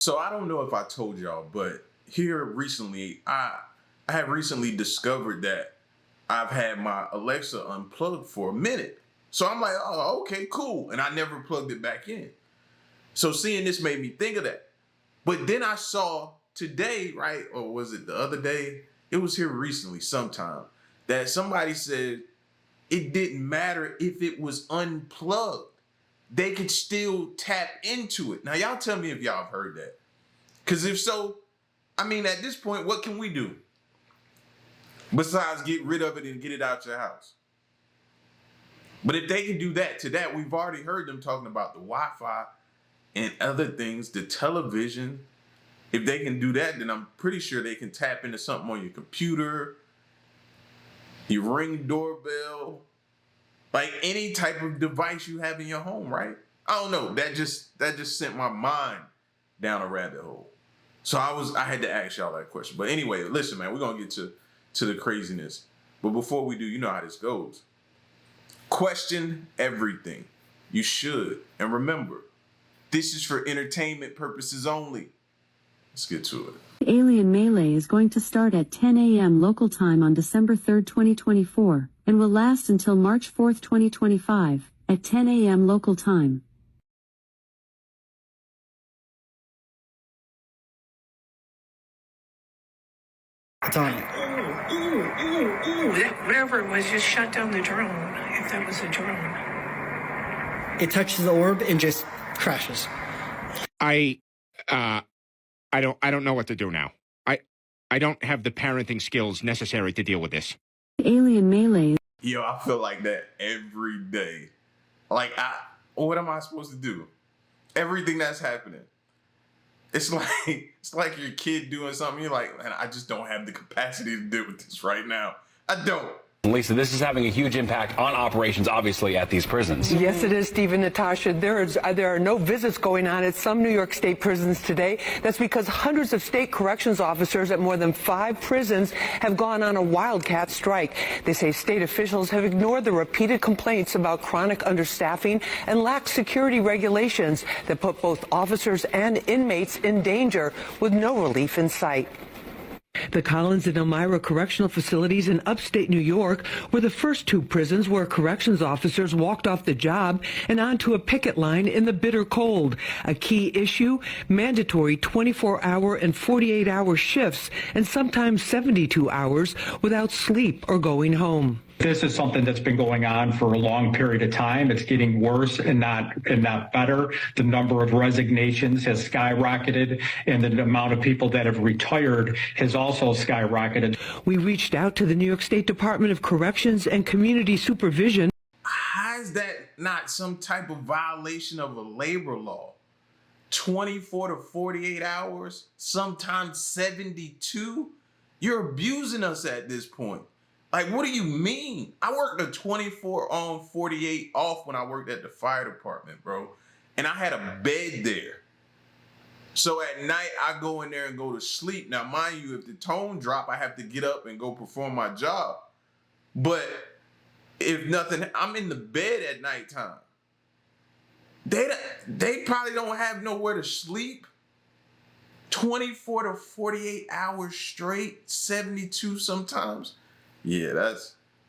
So I don't know if I told y'all, but here recently, I have recently discovered that I've had my Alexa unplugged for a minute. So I'm like, oh, okay, cool. And I never plugged it back in. So seeing this made me think of that. But then I saw today, right? Or was it the other day? It was here recently sometime that somebody said it didn't matter if it was unplugged. They could still tap into it. Now, y'all tell me if y'all have heard that. Because if so, I mean, at this point, what can we do? Besides get rid of it and get it out your house. But if they can do that, to that, we've already heard them talking about the Wi-Fi and other things, the television. If they can do that, then I'm pretty sure they can tap into something on your computer, your Ring doorbell, like any type of device you have in your home, right? I don't know. That just sent my mind down a rabbit hole. So I had to ask y'all that question. But anyway, listen, man, we're gonna get to the craziness. But before we do, you know how this goes. Question everything. You should. And remember, this is for entertainment purposes only. Let's get to it. Alien Melee is going to start at 10 a.m. local time on December 3rd, 2024, and will last until March 4th, 2025, at 10 a.m. local time. It's on. Whatever it was, just shut down the drone, if that was a drone. It touches the orb and just crashes. I don't know what to do now. I don't have the parenting skills necessary to deal with this. Alien Melee. Yo, I feel like that every day. Like, what am I supposed to do? Everything that's happening. It's like your kid doing something. You're like, man, I just don't have the capacity to deal with this right now. I don't. Lisa, this is having a huge impact on operations, obviously, at these prisons. Yes, it is, Stephen, Natasha. There are no visits going on at some New York State prisons today. That's because hundreds of state corrections officers at more than 5 prisons have gone on a wildcat strike. They say state officials have ignored the repeated complaints about chronic understaffing and lax security regulations that put both officers and inmates in danger with no relief in sight. The Collins and Elmira correctional facilities in upstate New York were the first 2 prisons where corrections officers walked off the job and onto a picket line in the bitter cold. A key issue, mandatory 24-hour and 48-hour shifts and sometimes 72 hours without sleep or going home. This is something that's been going on for a long period of time. It's getting worse and not better. The number of resignations has skyrocketed, and the amount of people that have retired has also skyrocketed. We reached out to the New York State Department of Corrections and Community Supervision. How is that not some type of violation of a labor law? 24 to 48 hours, sometimes 72? You're abusing us at this point. Like, what do you mean? I worked a 24 on, 48 off when I worked at the fire department, bro. And I had a bed there. So at night, I go in there and go to sleep. Now, mind you, if the tone drop, I have to get up and go perform my job. But if nothing, I'm in the bed at nighttime. They probably don't have nowhere to sleep. 24 to 48 hours straight, 72 sometimes. Yeah,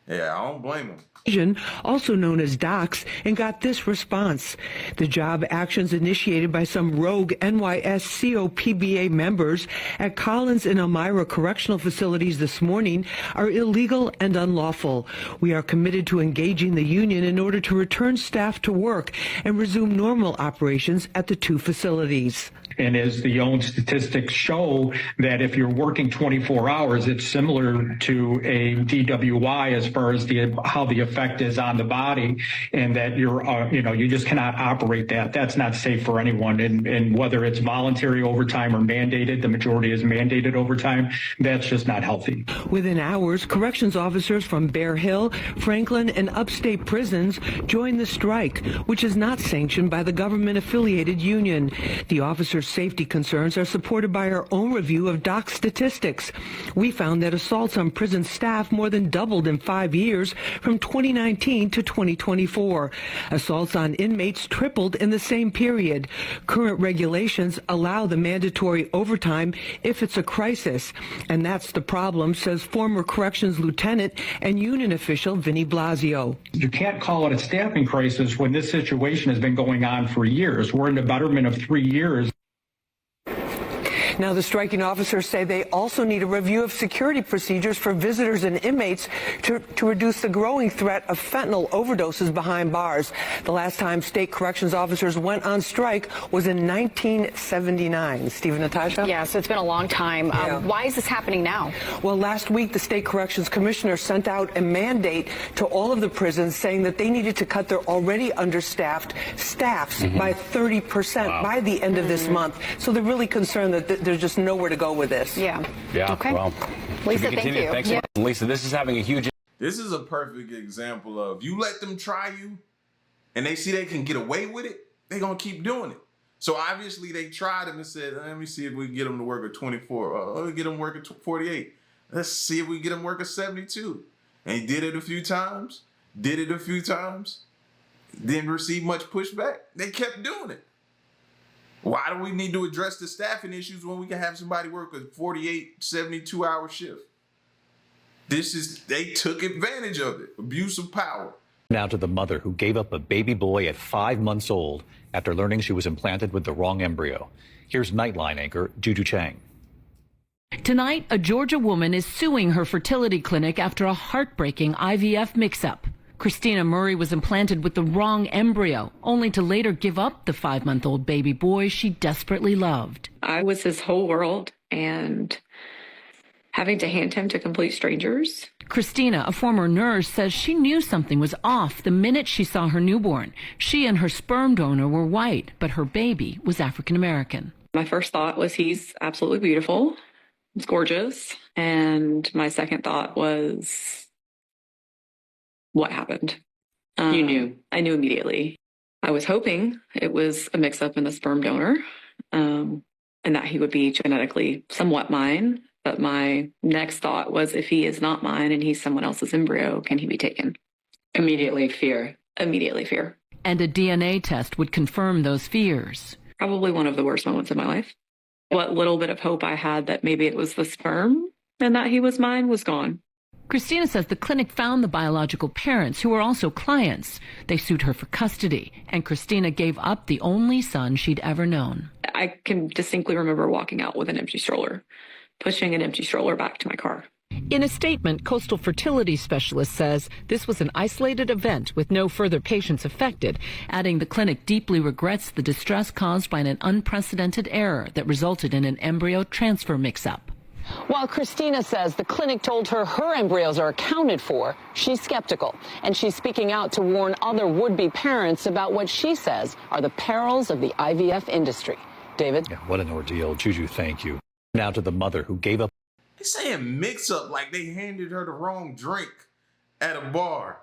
I don't blame them. Also known as DOCS, and got this response. The job actions initiated by some rogue NYSCOPBA members at Collins and Elmira correctional facilities this morning are illegal and unlawful. We are committed to engaging the union in order to return staff to work and resume normal operations at the 2 facilities. And as the own statistics show, that if you're working 24 hours, it's similar to a DWI as far as how the effect is on the body, and that you just cannot operate that. That's not safe for anyone. And whether it's voluntary overtime or mandated, the majority is mandated overtime. That's just not healthy. Within hours, corrections officers from Bear Hill, Franklin, and upstate prisons joined the strike, which is not sanctioned by the government-affiliated union. The officers officers' safety concerns are supported by our own review of doc statistics. We found that assaults on prison staff more than doubled in 5 years from 2019 to 2024. Assaults on inmates tripled in the same period. Current regulations allow the mandatory overtime if it's a crisis. And that's the problem, says former corrections lieutenant and union official Vinny Blasio. You can't call it a staffing crisis when this situation has been going on for years. We're in the betterment of 3 years. Now, the striking officers say they also need a review of security procedures for visitors and inmates to reduce the growing threat of fentanyl overdoses behind bars. The last time state corrections officers went on strike was in 1979. Steve and Natasha? Yeah, so it's been a long time. Why is this happening now? Well, last week, the state corrections commissioner sent out a mandate to all of the prisons saying that they needed to cut their already understaffed staffs by 30% by the end of this month. So they're really concerned that there's just nowhere to go with this. Yeah. Okay. Well, Lisa, thank you. Thanks so much. Lisa, this is having a huge... This is a perfect example of you let them try you and they see they can get away with it, they're going to keep doing it. So obviously they tried him and said, let me see if we can get them to work at 24. Let me get them to work at 48. Let's see if we can get them to work at 72. And he did it a few times, didn't receive much pushback. They kept doing it. Why do we need to address the staffing issues when we can have somebody work a 48, 72-hour shift? They took advantage of it. Abuse of power. Now to the mother who gave up a baby boy at 5 months old after learning she was implanted with the wrong embryo. Here's Nightline anchor Juju Chang. Tonight, a Georgia woman is suing her fertility clinic after a heartbreaking IVF mix-up. Christina Murray was implanted with the wrong embryo, only to later give up the 5-month-old baby boy she desperately loved. I was his whole world, and having to hand him to complete strangers. Christina, a former nurse, says she knew something was off the minute she saw her newborn. She and her sperm donor were white, but her baby was African American. My first thought was he's absolutely beautiful. He's gorgeous. And my second thought was, what happened? You knew. I knew immediately. I was hoping it was a mix-up in the sperm donor, and that he would be genetically somewhat mine. But my next thought was, if he is not mine and he's someone else's embryo, can he be taken? Immediately fear. Immediately fear. And a DNA test would confirm those fears. Probably one of the worst moments of my life. What little bit of hope I had that maybe it was the sperm and that he was mine was gone. Christina says the clinic found the biological parents, who were also clients. They sued her for custody, and Christina gave up the only son she'd ever known. I can distinctly remember walking out with an empty stroller, pushing an empty stroller back to my car. In a statement, Coastal Fertility Specialist says this was an isolated event with no further patients affected, adding the clinic deeply regrets the distress caused by an unprecedented error that resulted in an embryo transfer mix-up. While Christina says the clinic told her her embryos are accounted for, she's skeptical, and she's speaking out to warn other would-be parents about what she says are the perils of the IVF industry. David? Yeah, what an ordeal. Juju, thank you. Now to the mother who gave up. They're saying mix-up like they handed her the wrong drink at a bar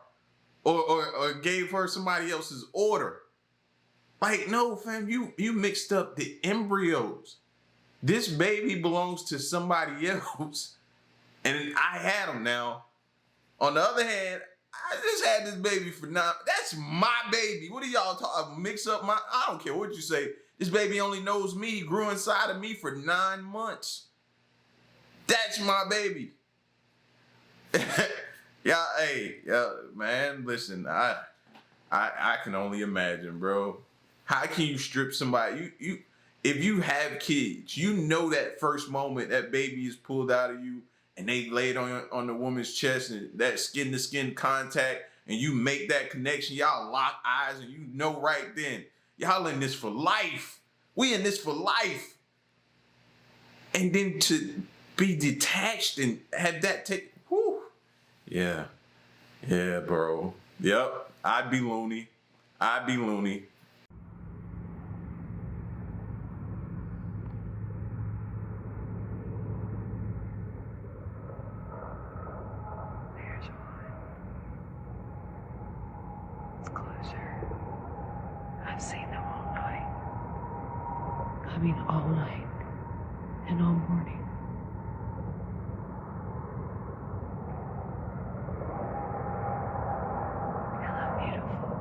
or gave her somebody else's order. Like, no, fam, you mixed up the embryos. This baby belongs to somebody else, and I had him now. On the other hand, I just had this baby for 9. That's my baby. What are y'all talking? Mix up my? I don't care what you say. This baby only knows me. He grew inside of me for 9 months. That's my baby. Yeah, man. Listen, I can only imagine, bro. How can you strip somebody? If you have kids, you know that first moment that baby is pulled out of you and they laid on the woman's chest and that skin-to-skin contact and you make that connection, y'all lock eyes and you know right then, y'all in this for life. We in this for life. And then to be detached and have that take, whew. Yeah, bro. Yep, I'd be loony. I've seen them all night. coming all night and all morning. Hello, beautiful.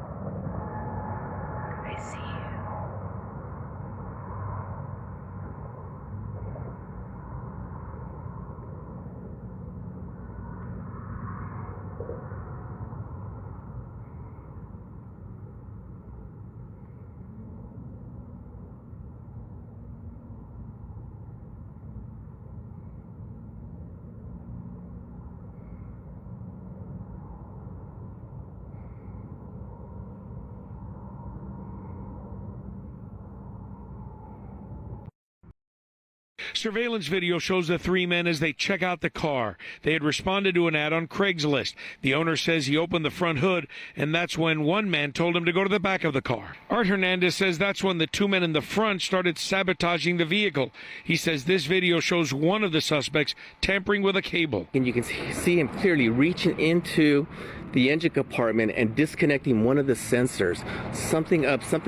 I see you. Surveillance video shows the three men as they check out the car. They had responded to an ad on Craigslist. The owner says he opened the front hood, and that's when one man told him to go to the back of the car. Art Hernandez says that's when the two men in the front started sabotaging the vehicle. He says this video shows one of the suspects tampering with a cable. And you can see him clearly reaching into the engine compartment and disconnecting one of the sensors, something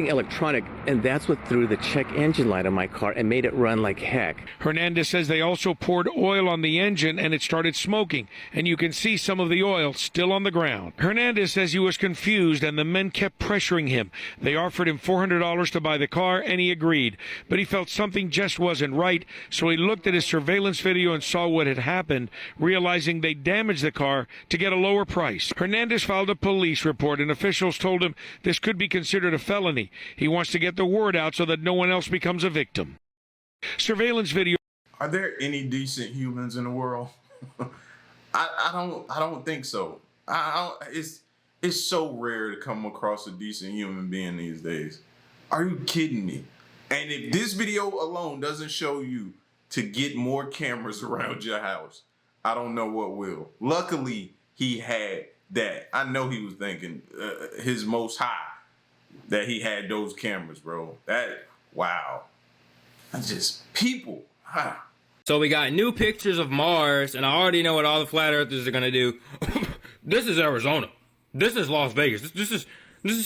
electronic, and that's what threw the check engine light on my car and made it run like heck. Hernandez says they also poured oil on the engine and it started smoking, and you can see some of the oil still on the ground. Hernandez says he was confused and the men kept pressuring him. They offered him $400 to buy the car and he agreed, but he felt something just wasn't right, so he looked at his surveillance video and saw what had happened, realizing they damaged the car to get a lower price. Hernandez filed a police report and officials told him this could be considered a felony. He wants to get the word out so that no one else becomes a victim. Surveillance video. Are there any decent humans in the world? I don't think so. It's so rare to come across a decent human being these days. Are you kidding me? And if this video alone doesn't show you to get more cameras around your house, I don't know what will. Luckily, he had that. I know he was thinking his most high that he had those cameras, bro. Wow. That's just people. Huh. So we got new pictures of Mars, and I already know what all the flat earthers are gonna do. This is Arizona. This is Las Vegas. This is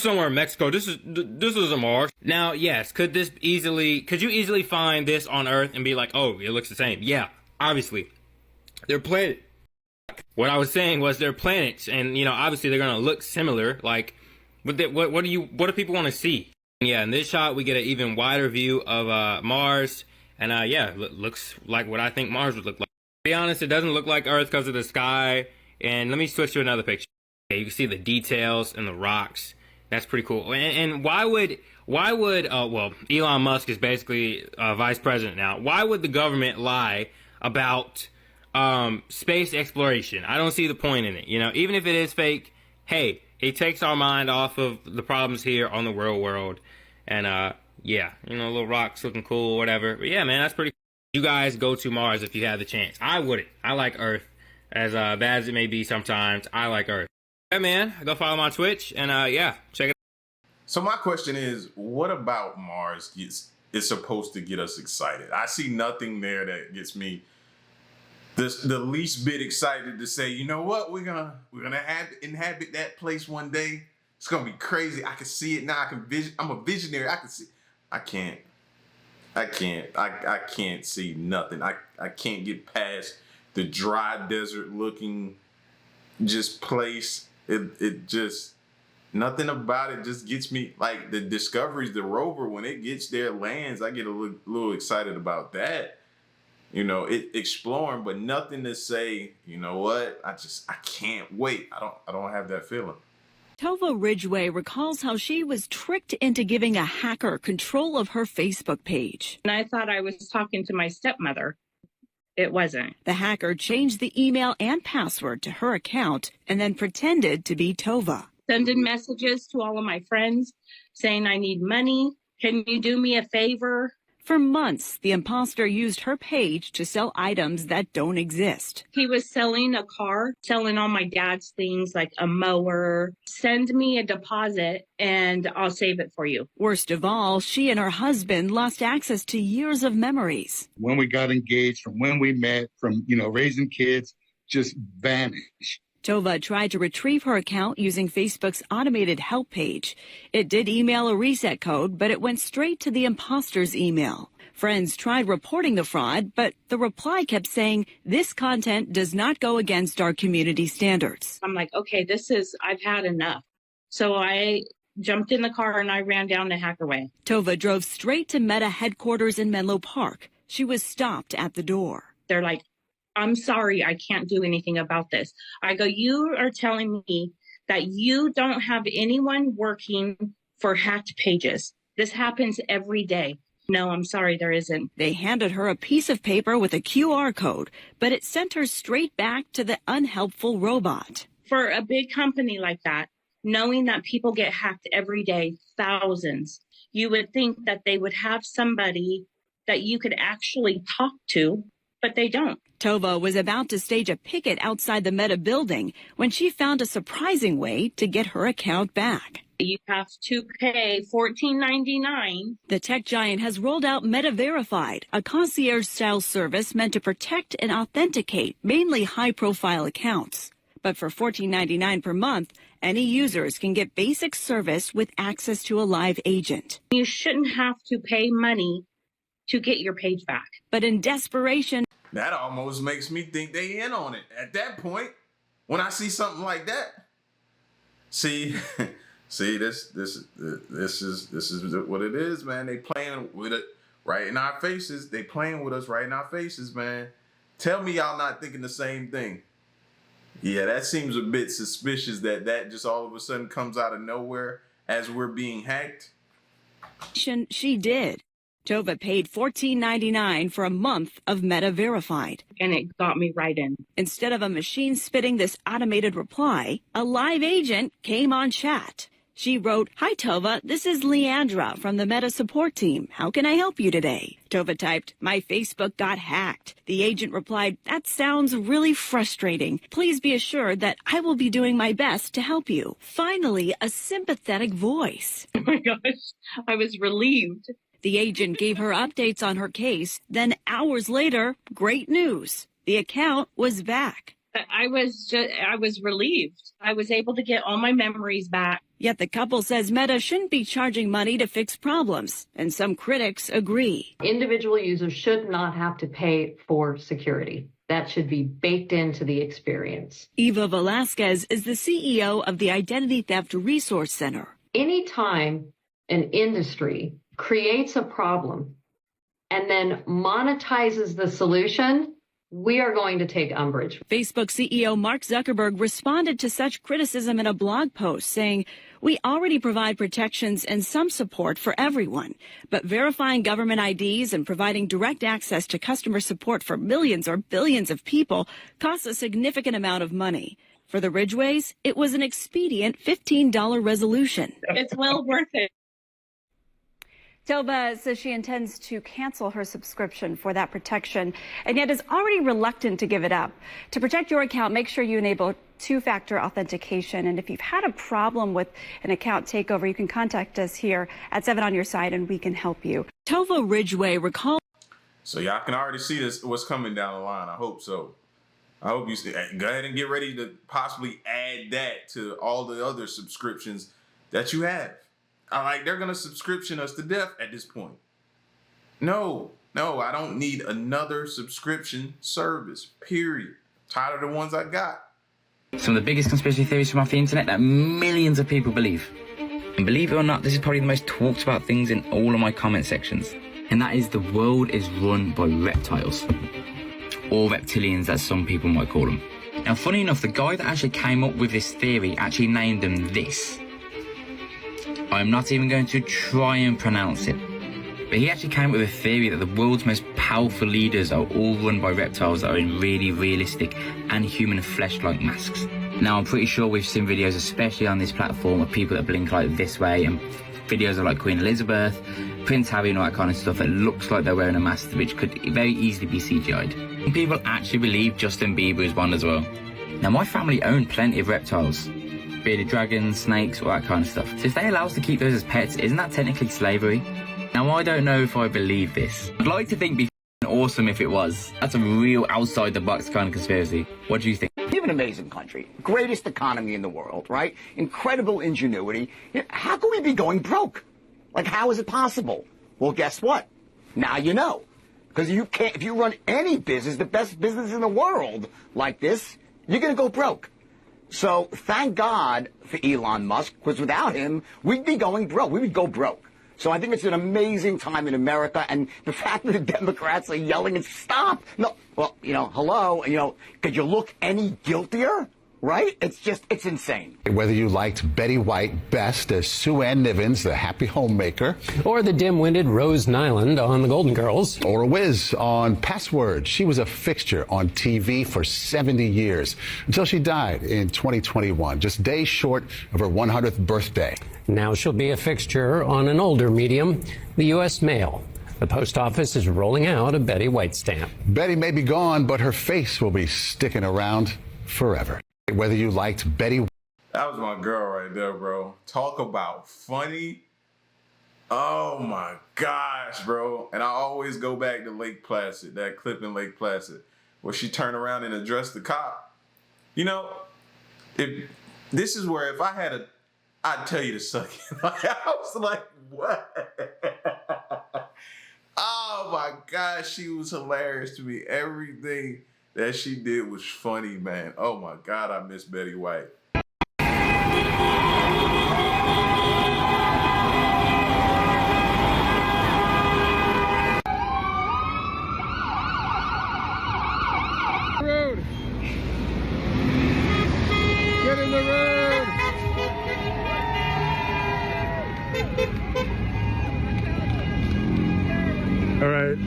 somewhere in Mexico. This is a Mars. Now, yes, could you easily find this on Earth and be like, oh, it looks the same? Yeah, obviously. They're planets. What I was saying was they're planets, and obviously they're gonna look similar. Like, what do people want to see? Yeah, in this shot we get an even wider view of Mars, and looks like what I think Mars would look like. To be honest, it doesn't look like Earth because of the sky. And let me switch to another picture. Okay, you can see the details and the rocks. That's pretty cool. And why would Elon Musk is basically vice president now. Why would the government lie about space exploration? I don't see the point in it. Even if it is fake, hey, it takes our mind off of the problems here on the real world. And little rocks looking cool, whatever. But yeah, man, that's pretty cool. You guys go to Mars if you have the chance. I wouldn't. I like Earth. As bad as it may be sometimes, I like Earth. Yeah, man, go follow my Twitch and check it out. So my question is, what about Mars is supposed to get us excited? I see nothing there that gets me the least bit excited to say, you know what, we're gonna inhabit that place one day. It's gonna be crazy. I can see it now. I'm a visionary. I can see. I can't see nothing. I can't get past the dry desert looking just place. It just, nothing about it just gets me, like the Discovery's, the rover, when it gets there, lands, I get a little excited about that. It exploring, but nothing to say, you know what, I can't wait. I don't have that feeling. Tova Ridgway recalls how she was tricked into giving a hacker control of her Facebook page. And I thought I was talking to my stepmother. It wasn't. The hacker changed the email and password to her account and then pretended to be Tova. Sending messages to all of my friends saying I need money. Can you do me a favor? For months, the imposter used her page to sell items that don't exist. He was selling a car, selling all my dad's things like a mower. Send me a deposit and I'll save it for you. Worst of all, she and her husband lost access to years of memories. When we got engaged, from when we met, from, raising kids, just vanished. Tova tried to retrieve her account using Facebook's automated help page. It did email a reset code, but it went straight to the imposter's email. Friends tried reporting the fraud, but the reply kept saying, this content does not go against our community standards. I'm like, okay, I've had enough. So I jumped in the car and I ran down to Hackerway. Tova drove straight to Meta headquarters in Menlo Park. She was stopped at the door. They're like, I'm sorry, I can't do anything about this. I go, you are telling me that you don't have anyone working for hacked pages. This happens every day. No, I'm sorry, there isn't. They handed her a piece of paper with a QR code, but it sent her straight back to the unhelpful robot. For a big company like that, knowing that people get hacked every day, thousands, you would think that they would have somebody that you could actually talk to, but they don't. Tova was about to stage a picket outside the Meta building when she found a surprising way to get her account back. You have to pay $14.99. The tech giant has rolled out Meta Verified, a concierge-style service meant to protect and authenticate mainly high-profile accounts. But for $14.99 per month, any users can get basic service with access to a live agent. You shouldn't have to pay money to get your page back. But in desperation, that almost makes me think they in on it. At that point, when I see something like that, see, this is what it is, man. They playing with it right in our faces. They playing with us right in our faces, man. Tell me y'all not thinking the same thing. Yeah, that seems a bit suspicious that just all of a sudden comes out of nowhere as we're being hacked. She did. Tova paid $14.99 for a month of Meta Verified. And it got me right in. Instead of a machine spitting this automated reply, a live agent came on chat. She wrote, "Hi, Tova. This is Leandra from the Meta support team. How can I help you today?" Tova typed, "My Facebook got hacked." The agent replied, "That sounds really frustrating. Please be assured that I will be doing my best to help you." Finally, a sympathetic voice. Oh my gosh, I was relieved. The agent gave her updates on her case. Then hours later, great news. The account was back. I was relieved. I was able to get all my memories back. Yet the couple says Meta shouldn't be charging money to fix problems, and some critics agree. Individual users should not have to pay for security. That should be baked into the experience. Eva Velasquez is the CEO of the Identity Theft Resource Center. Anytime an industry creates a problem and then monetizes the solution, we are going to take umbrage. Facebook CEO Mark Zuckerberg responded to such criticism in a blog post saying, "We already provide protections and some support for everyone, but verifying government IDs and providing direct access to customer support for millions or billions of people costs a significant amount of money. For the Ridgeways, it was an expedient $15 resolution." It's well worth it. Tova says she intends to cancel her subscription for that protection and yet is already reluctant to give it up. To protect your account, make sure you enable two-factor authentication. And if you've had a problem with an account takeover, you can contact us here at 7 on Your Side and we can help you. Tova Ridgeway recalled. So y'all can already see this, what's coming down the line. I hope so. I hope you go ahead and get ready to possibly add that to all the other subscriptions that you have. They're going to subscription us to death at this point. No, I don't need another subscription service, period. Tired of the ones I got. Some of the biggest conspiracy theories from off the internet that millions of people believe. And believe it or not, this is probably the most talked about things in all of my comment sections. And that is the world is run by reptiles. Or reptilians, as some people might call them. Now, funny enough, the guy that actually came up with this theory actually named them this. I'm not even going to try and pronounce it. But he actually came up with a theory that the world's most powerful leaders are all run by reptiles that are in really realistic and human flesh-like masks. Now, I'm pretty sure we've seen videos, especially on this platform, of people that blink like this way, and videos of like Queen Elizabeth, Prince Harry and all that kind of stuff that looks like they're wearing a mask, which could very easily be CGI'd. And people actually believe Justin Bieber is one as well. Now, my family own plenty of reptiles. Bearded dragons, snakes, all that kind of stuff. So if they allow us to keep those as pets, isn't that technically slavery? Now, I don't know if I believe this. I'd like to think it'd be awesome if it was. That's a real outside-the-box kind of conspiracy. What do you think? We have an amazing country, greatest economy in the world, right? Incredible ingenuity. How can we be going broke? Like, how is it possible? Well, guess what? Now you know. Because you can't, if you run any business, the best business in the world like this, you're going to go broke. So thank God for Elon Musk, because without him, we'd be going broke. We would go broke. So I think it's an amazing time in America, and the fact that the Democrats are yelling and stop. No, well, hello, could you look any guiltier? Right? It's insane. Whether you liked Betty White best as Sue Ann Nivens, the happy homemaker, or the dim-witted Rose Nyland on The Golden Girls, or Wiz on Password. She was a fixture on TV for 70 years until she died in 2021, just days short of her 100th birthday. Now she'll be a fixture on an older medium, the U.S. Mail. The post office is rolling out a Betty White stamp. Betty may be gone, but her face will be sticking around forever. Whether you liked Betty. That was my girl right there, bro. Talk about funny. Oh my gosh, bro. And I always go back to Lake Placid, that clip in Lake Placid, where she turned around and addressed the cop. If this is where if I had I'd tell you to suck it. I was like, what? Oh my gosh, she was hilarious to me. Everything that she did was funny, man. Oh my God, I miss Betty White. Road. Get in the road. All right.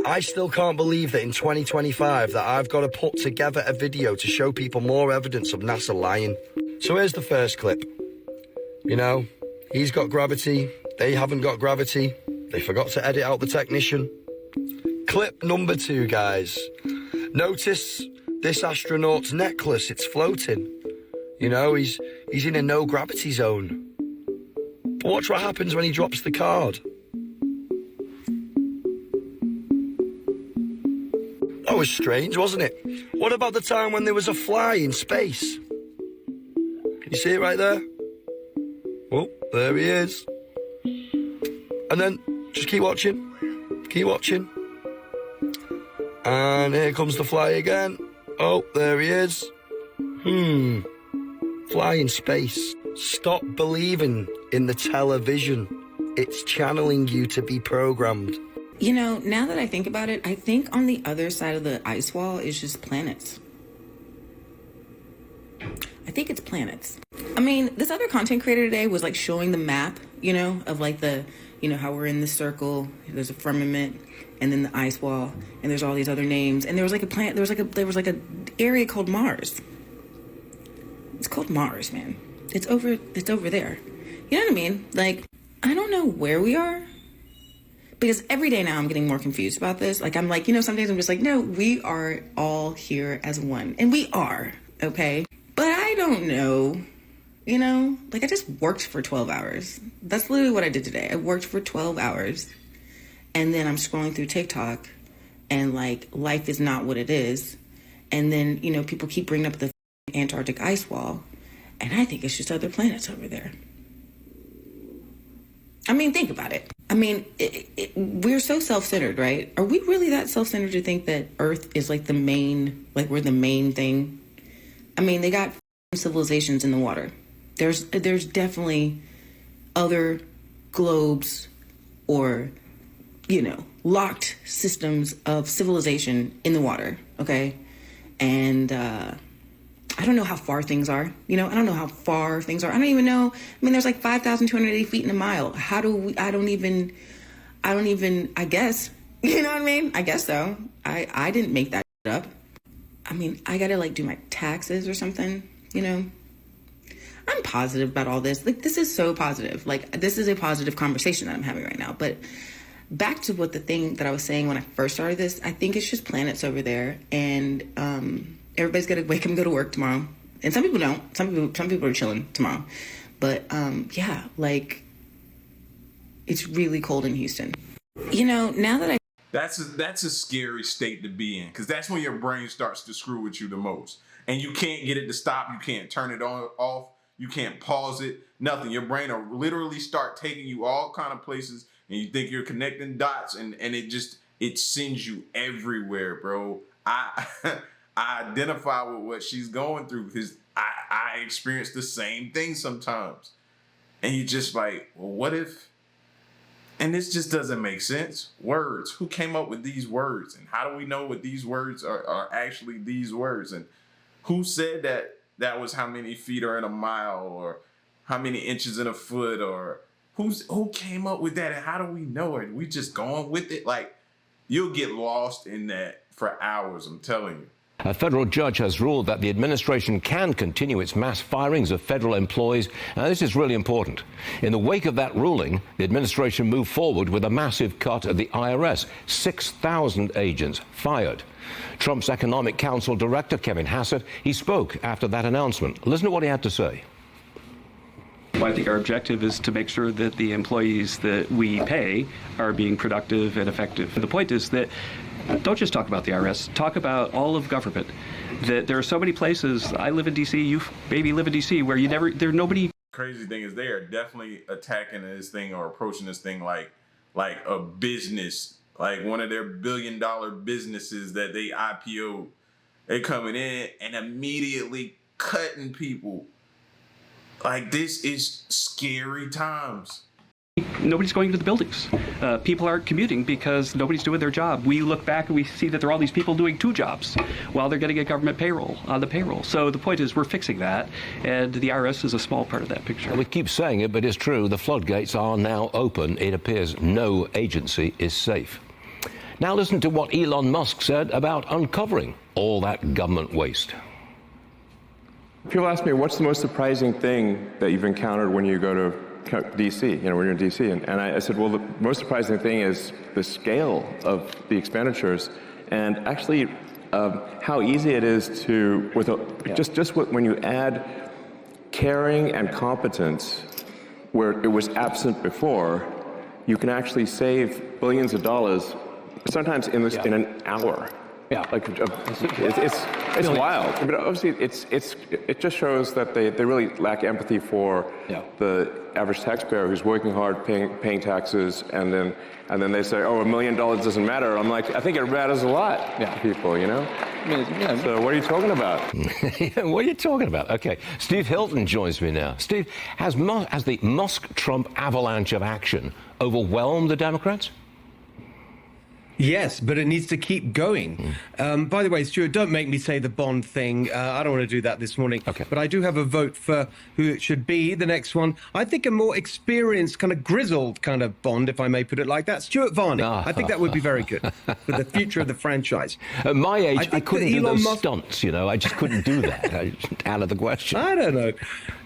I still can't believe that in 2025 that I've got to put together a video to show people more evidence of NASA lying. So here's the first clip. He's got gravity, they haven't got gravity, they forgot to edit out the technician. Clip number 2, guys. Notice this astronaut's necklace, it's floating. He's in a no gravity zone. But watch what happens when he drops the card. That was strange, wasn't it? What about the time when there was a fly in space? Can you see it right there? Oh, there he is. And then just keep watching. Keep watching. And here comes the fly again. Oh, there he is. Fly in space. Stop believing in the television. It's channeling you to be programmed. Now that I think about it, I think on the other side of the ice wall is just planets. I think it's planets. This other content creator today was showing the map, of the, how we're in the circle, there's a firmament, and then the ice wall, and there's all these other names, and there was a planet, there was a area called Mars. It's called Mars, man. It's over there. You know what I mean? I don't know where we are. Because every day now I'm getting more confused about this. Some days I'm just no, we are all here as one. And we are, okay? But I don't know, I just worked for 12 hours. That's literally what I did today. I worked for 12 hours. And then I'm scrolling through TikTok and life is not what it is. And then, people keep bringing up the Antarctic ice wall. And I think it's just other planets over there. Think about it. We're so self-centered, right? Are we really that self-centered to think that Earth is the main, we're the main thing? They got civilizations in the water. There's definitely other globes or, locked systems of civilization in the water, okay? And I don't know how far things are. I don't know how far things are. I don't even know. There's 5,280 feet in a mile. How do we, I don't even, I guess, you know what I mean? I guess so. I didn't make that up. I gotta do my taxes or something, I'm positive about all this. This is so positive. This is a positive conversation that I'm having right now. But back to what the thing that I was saying when I first started this, I think it's just planets over there, and everybody's got to wake up and go to work tomorrow. And some people don't. Some people are chilling tomorrow. But yeah, like, it's really cold in Houston. You know, now that that's a scary state to be in, because that's when your brain starts to screw with you the most, and you can't get it to stop. You can't turn it on off. You can't pause it. Nothing. Your brain will literally start taking you all kind of places, and you think you're connecting dots, and it sends you everywhere, bro. I identify with what she's going through, because I experience the same thing sometimes. And you just like, well, what if? And this just doesn't make sense. Words. Who came up with these words? And how do we know what these words are actually these words? And who said that was how many feet are in a mile, or how many inches in a foot, or who came up with that? And how do we know it? We just going with it? Like, you'll get lost in that for hours, I'm telling you. A federal judge has ruled that the administration can continue its mass firings of federal employees. Now, this is really important. In the wake of that ruling, the administration moved forward with a massive cut at the IRS. 6,000 agents fired. Trump's Economic Council Director, Kevin Hassett, he spoke after that announcement. Listen to what he had to say. Well, I think our objective is to make sure that the employees that we pay are being productive and effective. And the point is that don't just talk about the IRS, talk about all of government. That there are so many places, I live in D.C., you maybe live in D.C., where there's nobody. Crazy thing is, they are definitely attacking this thing or approaching this thing like a business, like one of their billion-dollar businesses that they IPO. They're coming in and immediately cutting people. Like, this is scary times. Nobody's going to the buildings. People aren't commuting because nobody's doing their job. We look back and we see that there are all these people doing two jobs while they're getting a government payroll on the payroll. So the point is, we're fixing that, and the IRS is a small part of that picture. We keep saying it, but it's true. The floodgates are now open. It appears no agency is safe. Now listen to what Elon Musk said about uncovering all that government waste. People ask me, what's the most surprising thing that you've encountered when you go to DC, when you're in DC? And I said, well, the most surprising thing is the scale of the expenditures, and actually how easy it is to, when you add caring and competence where it was absent before, you can actually save billions of dollars, sometimes in an hour. Yeah, like it's wild. But obviously, it just shows that they really lack empathy for the average taxpayer who's working hard, paying taxes, and then they say, oh, $1 million doesn't matter. I'm like, I think it matters a lot to people, So what are you talking about? What are you talking about? Okay, Steve Hilton joins me now. Steve, has the Musk-Trump avalanche of action overwhelmed the Democrats? Yes, but it needs to keep going. By the way, Stuart, don't make me say the Bond thing. I don't want to do that this morning. Okay. But I do have a vote for who it should be, the next one. I think a more experienced, kind of grizzled kind of Bond, if I may put it like that. Stuart Varney. I think that would be very good for the future of the franchise. At my age, I couldn't do those stunts, I just couldn't do that. Out of the question. I don't know.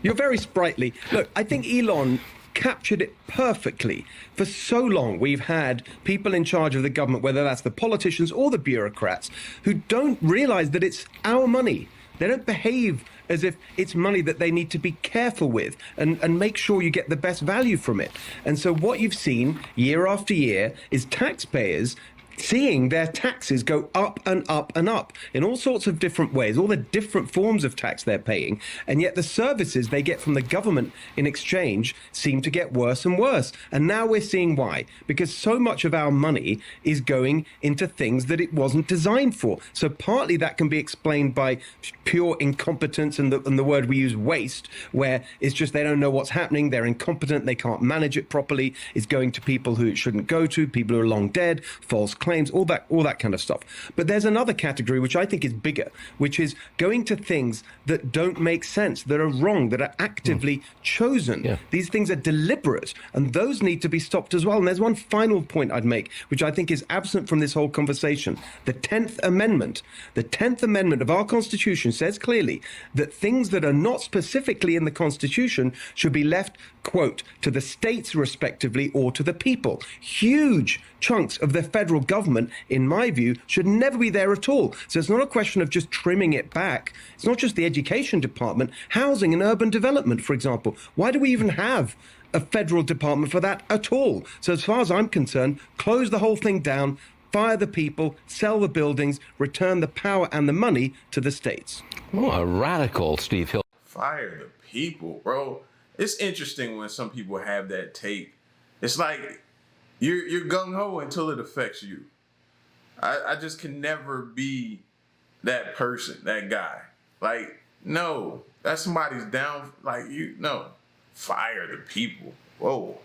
You're very sprightly. Look, I think Elon captured it perfectly. For so long, we've had people in charge of the government, whether that's the politicians or the bureaucrats, who don't realize that it's our money. They don't behave as if it's money that they need to be careful with and make sure you get the best value from it. And so what you've seen year after year is taxpayers seeing their taxes go up and up and up in all sorts of different ways, all the different forms of tax they're paying, and yet the services they get from the government in exchange seem to get worse and worse. And now we're seeing why. Because so much of our money is going into things that it wasn't designed for. So partly that can be explained by pure incompetence and the word we use, waste, where it's just they don't know what's happening, they're incompetent, they can't manage it properly, it's going to people who it shouldn't go to, people who are long dead, false claims, all that kind of stuff. But there's another category which I think is bigger, which is going to things that don't make sense, that are wrong, that are actively chosen. Yeah. These things are deliberate, and those need to be stopped as well. And there's one final point I'd make, which I think is absent from this whole conversation. The 10th Amendment. The 10th Amendment of our Constitution says clearly that things that are not specifically in the Constitution should be left, quote, to the states respectively or to the people. Huge chunks of the federal government, in my view, should never be there at all. So it's not a question of just trimming it back. It's not just the education department, housing and urban development, for example. Why do we even have a federal department for that at all? So as far as I'm concerned, close the whole thing down, fire the people, sell the buildings, return the power and the money to the states. Oh, a radical Steve Hill. Fire the people, bro. It's interesting when some people have that take. It's like you're gung-ho until it affects you. I just can never be that person, that guy. Like, no, that's somebody's down. Like, no, fire the people. Whoa.